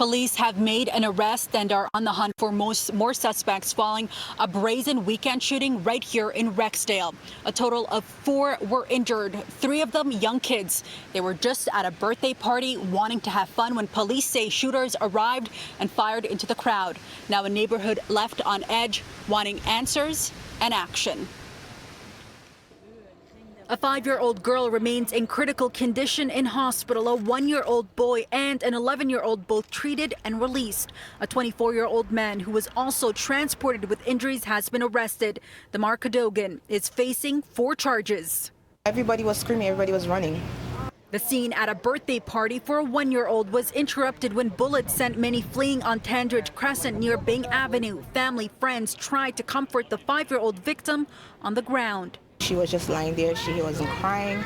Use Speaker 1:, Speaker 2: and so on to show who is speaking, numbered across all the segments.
Speaker 1: Police have made an arrest and are on the hunt for more suspects following a brazen weekend shooting right here in Rexdale. A total of 4 were injured, 3 of them young kids. They were just at a birthday party wanting to have fun when police say shooters arrived and fired into the crowd. Now a neighborhood left on edge, wanting answers and action. A 5-year-old girl remains in critical condition in hospital. A 1-year-old boy and an 11-year-old both treated and released. A 24-year-old man who was also transported with injuries has been arrested. Damar Cadogan is facing 4 charges.
Speaker 2: Everybody was screaming, everybody was running.
Speaker 1: The scene at a birthday party for a 1-year-old was interrupted when bullets sent many fleeing on Tandridge Crescent near Byng Avenue. Family, friends tried to comfort the 5-year-old victim on the ground.
Speaker 2: She was just lying there. She wasn't crying.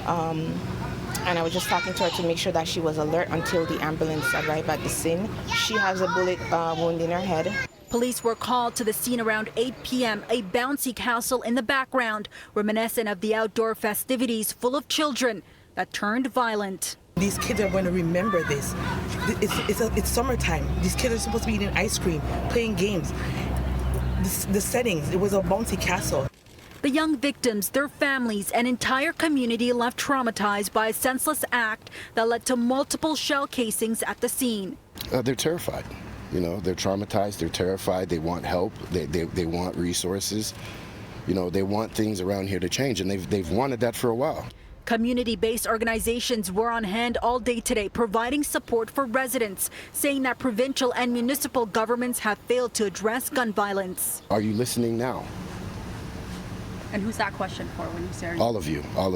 Speaker 2: And I was just talking to her to make sure that she was alert until the ambulance arrived at the scene. She has a bullet wound in her head.
Speaker 1: Police were called to the scene around 8 p.m. A bouncy castle in the background, reminiscent of the outdoor festivities full of children that turned violent.
Speaker 3: These kids are going to remember this. It's summertime. These kids are supposed to be eating ice cream, playing games. The settings, it was a bouncy castle.
Speaker 1: The young victims, their families, and entire community left traumatized by a senseless act that led to multiple shell casings at the scene.
Speaker 4: They're terrified. You know, they're traumatized, they're terrified, they want help, they want resources. You know, they want things around here to change, and they've wanted that for a while.
Speaker 1: Community-based organizations were on hand all day today, providing support for residents, saying that provincial and municipal governments have failed to address gun violence.
Speaker 4: Are you listening now?
Speaker 1: And who's that question for when you say?
Speaker 4: All of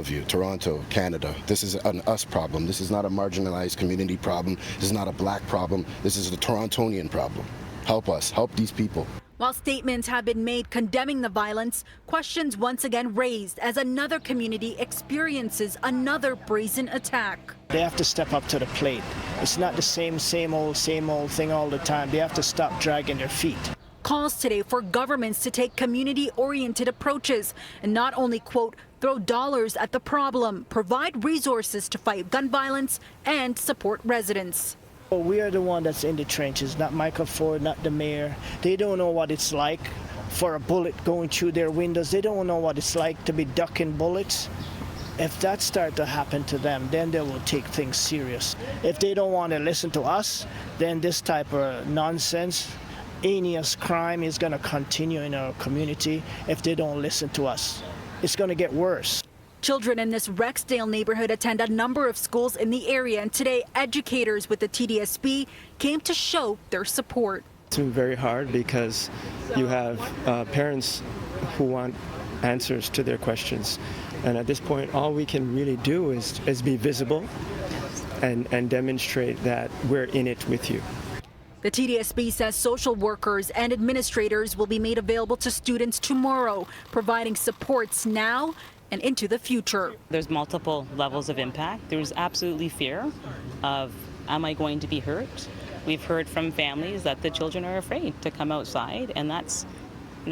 Speaker 4: you, Toronto, Canada. This is an us problem. This is not a marginalized community problem. This is not a black problem. This is a Torontonian problem. Help us, help these people.
Speaker 1: While statements have been made condemning the violence, questions once again raised as another community experiences another brazen attack.
Speaker 5: They have to step up to the plate. It's not the same old thing all the time. They have to stop dragging their feet.
Speaker 1: Calls today for governments to take community-oriented approaches and not only, quote, throw dollars at the problem, provide resources to fight gun violence and support residents.
Speaker 5: Well, we are the one that's in the trenches, not Michael Ford, not the mayor. They don't know what it's like for a bullet going through their windows. They don't know what it's like to be ducking bullets. If that starts to happen to them, then they will take things serious. If they don't want to listen to us, then this type of nonsense, heinous crime is going to continue in our community if they don't listen to us. It's going to get worse.
Speaker 1: Children in this Rexdale neighborhood attend a number of schools in the area, and today educators with the TDSB came to show their support.
Speaker 6: It's been very hard because you have parents who want answers to their questions. And at this point, all we can really do is be visible and demonstrate that we're in it with you.
Speaker 1: The TDSB says social workers and administrators will be made available to students tomorrow, providing supports now and into the future.
Speaker 7: There's multiple levels of impact. There's absolutely fear of, am I going to be hurt? We've heard from families that the children are afraid to come outside, and that's,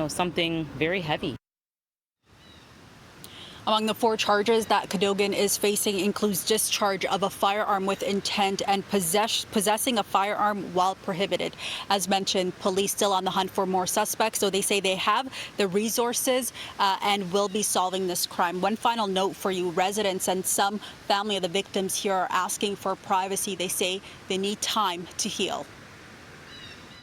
Speaker 7: something very heavy. Among the 4 charges that Cadogan is facing includes discharge of a firearm with intent and possessing a firearm while prohibited. As mentioned, police still on the hunt for more suspects, so they say they have the resources and will be solving this crime. One final note for you residents and some family of the victims here are asking for privacy. They say they need time to heal.